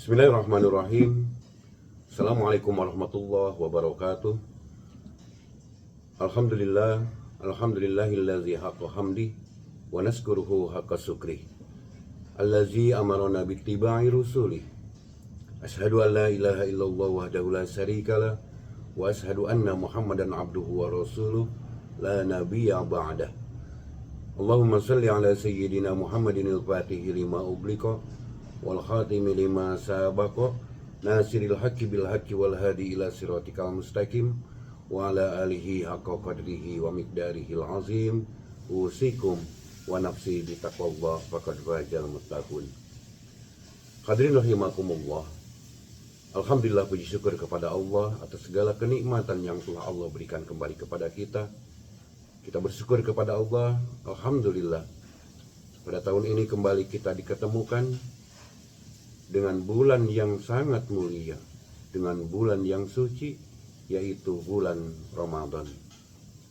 Bismillahirrahmanirrahim. Assalamualaikum warahmatullahi wabarakatuh. Alhamdulillah, alhamdulillahillazi haqqa hamdi wa naskuruhu haqqa syukri. Allazi amarana bittiba'i rusuli. Ashhadu an la ilaha illallah wahdahu la syarikalah wa ashhadu anna Muhammadan abduhu wa rasuluh la nabiyya ba'dah. Allahumma salli ala sayyidina Muhammadin al-Fatihi lima ubliqa wal khatimi lima sabaqa nasiril haqqi bil haqqi wal hadi ila siratikal mustaqim wa ala alihi haqqa qadrihi wa miqdarihil azim. Usikum wa nafsi bi taqwallah faqad fazal muttaqun. Hadirin rahimakumullah. Alhamdulillah, puji syukur kepada Allah atas segala kenikmatan yang telah Allah berikan kembali kepada kita. Kita bersyukur kepada Allah. Alhamdulillah, pada tahun ini kembali kita diketemukan dengan bulan yang sangat mulia, dengan bulan yang suci, yaitu bulan Ramadan.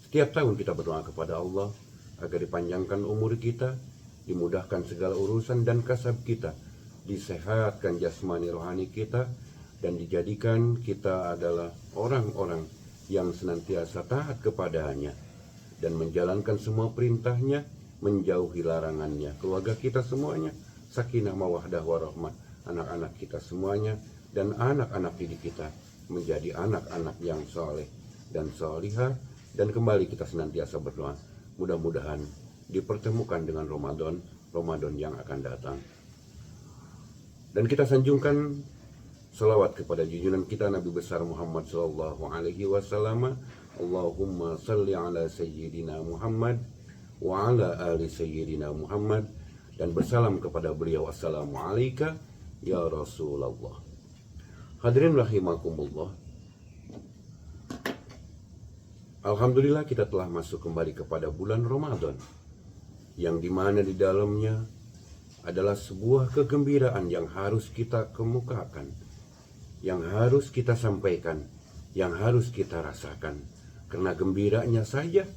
Setiap tahun kita berdoa kepada Allah agar dipanjangkan umur kita, dimudahkan segala urusan dan kasab kita, disehatkan jasmani rohani kita, dan dijadikan kita adalah orang-orang yang senantiasa taat kepadanya dan menjalankan semua perintahnya, menjauhi larangannya. Keluarga kita semuanya sakinah mawaddah warahmah, anak-anak kita semuanya dan anak-anak didik kita menjadi anak-anak yang soleh dan solihah. Dan kembali kita senantiasa berdoa, mudah-mudahan dipertemukan dengan Ramadan yang akan datang. Dan kita sanjungkan salawat kepada junjungan kita Nabi besar Muhammad sallallahu alaihi wasallam. Allahumma salli ala sayyidina Muhammad wa ala ali sayyidina Muhammad, dan bersalam kepada beliau, assalamualaikum ya Rasulullah. Hadirin rahimakumullah. Alhamdulillah, kita telah masuk kembali kepada bulan Ramadan, yang dimana di dalamnya adalah sebuah kegembiraan yang harus kita kemukakan, yang harus kita sampaikan, yang harus kita rasakan. Karena gembiranya saja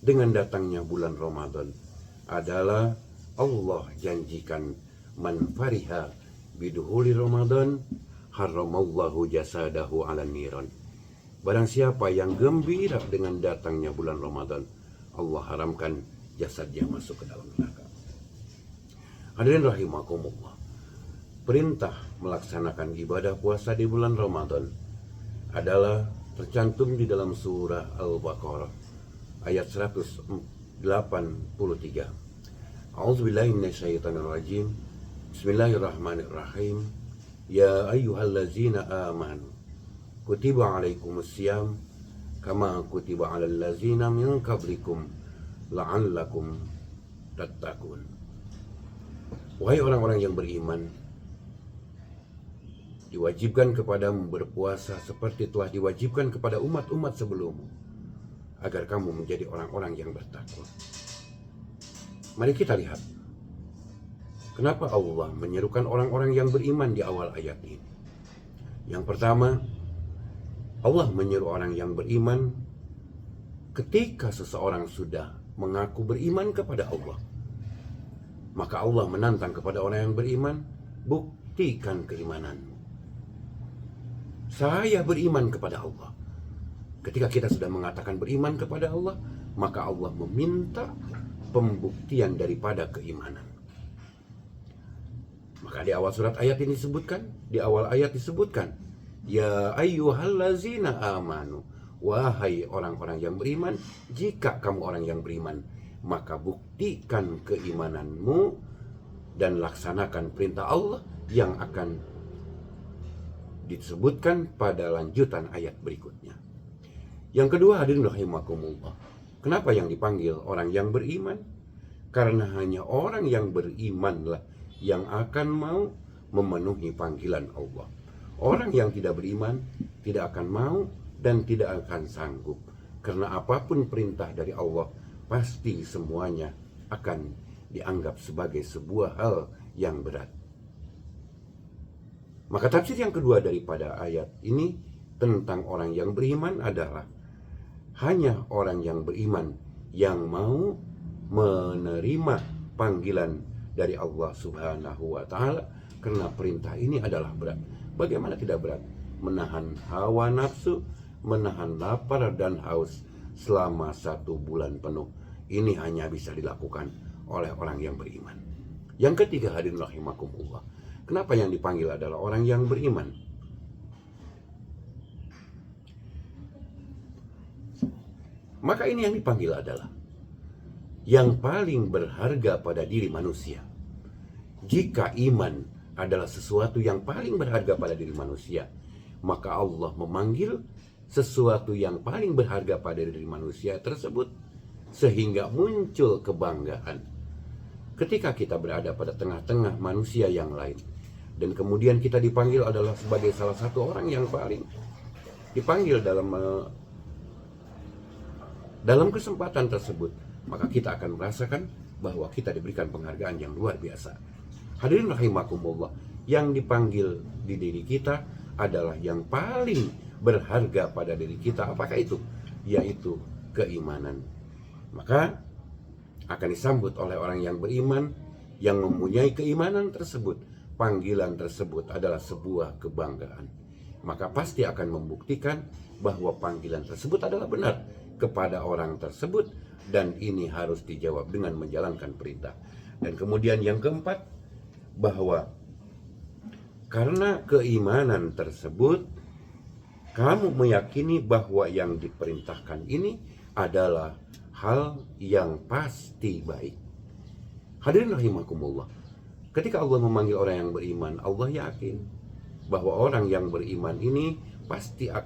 dengan datangnya bulan Ramadan adalah Allah janjikan, man fariha biduhuli Ramadan haramallahu jasadahu ala niran. Barang siapa yang gembira dengan datangnya bulan Ramadan, Allah haramkan jasadnya masuk ke dalam neraka. Hadirin rahimakumullah. Perintah melaksanakan ibadah puasa di bulan Ramadan adalah tercantum di dalam surah Al-Baqarah ayat 183. A'udzubillahi minasyaitonirrajim. Bismillahirrahmanirrahim. Ya ayyuhallazina amanu kutiba alaikumussyam kama kutiba alal ladzina min qablikum la'allakum tattaqun. Wahai orang-orang yang beriman, diwajibkan kepadamu berpuasa seperti telah diwajibkan kepada umat-umat sebelummu, agar kamu menjadi orang-orang yang bertakwa. Mari kita lihat kenapa Allah menyerukan orang-orang yang beriman di awal ayat ini. Yang pertama, Allah menyeru orang yang beriman ketika seseorang sudah mengaku beriman kepada Allah. Maka Allah menantang kepada orang yang beriman, buktikan keimananmu. Saya beriman kepada Allah. Ketika kita sudah mengatakan beriman kepada Allah, maka Allah meminta pembuktian daripada keimanan. Maka di awal surat ayat ini disebutkan, ya ayyuhallazina amanu, wahai orang-orang yang beriman, jika kamu orang yang beriman, maka buktikan keimananmu dan laksanakan perintah Allah yang akan disebutkan pada lanjutan ayat berikutnya. Yang kedua, hadirin rahimakumullah, kenapa yang dipanggil orang yang beriman? Karena hanya orang yang berimanlah yang akan mau memenuhi panggilan Allah. Orang yang tidak beriman tidak akan mau dan tidak akan sanggup. Karena apapun perintah dari Allah, pasti semuanya akan dianggap sebagai sebuah hal yang berat. Maka tafsir yang kedua daripada ayat ini tentang orang yang beriman adalah hanya orang yang beriman yang mau menerima panggilan dari Allah Subhanahu wa Ta'ala, Karena perintah ini adalah berat. Bagaimana tidak berat? Menahan hawa nafsu, menahan lapar dan haus selama 1 bulan penuh. Ini hanya bisa dilakukan oleh orang yang beriman. Yang ketiga, hadirin rahimakumullah, kenapa yang dipanggil adalah orang yang beriman? Maka ini yang dipanggil adalah yang paling berharga pada diri manusia. Jika iman adalah sesuatu yang paling berharga pada diri manusia, maka Allah memanggil sesuatu yang paling berharga pada diri manusia tersebut, sehingga muncul kebanggaan. Ketika kita berada pada tengah-tengah manusia yang lain, dan kemudian kita dipanggil adalah sebagai salah satu orang yang paling dipanggil dalam kesempatan tersebut, maka kita akan merasakan bahwa kita diberikan penghargaan yang luar biasa. Hadirin rahimakumullah, yang dipanggil di diri kita adalah yang paling berharga pada diri kita. Apakah itu? Yaitu keimanan. Maka akan disambut oleh orang yang beriman, yang mempunyai keimanan tersebut. Panggilan tersebut adalah sebuah kebanggaan. Maka pasti akan membuktikan bahwa panggilan tersebut adalah benar kepada orang tersebut, dan ini harus dijawab dengan menjalankan perintah. Dan kemudian yang keempat, bahwa karena keimanan tersebut, kamu meyakini bahwa yang diperintahkan ini adalah hal yang pasti baik. Hadirin rahimakumullah, ketika Allah memanggil orang yang beriman, Allah yakin bahwa orang yang beriman ini pasti akan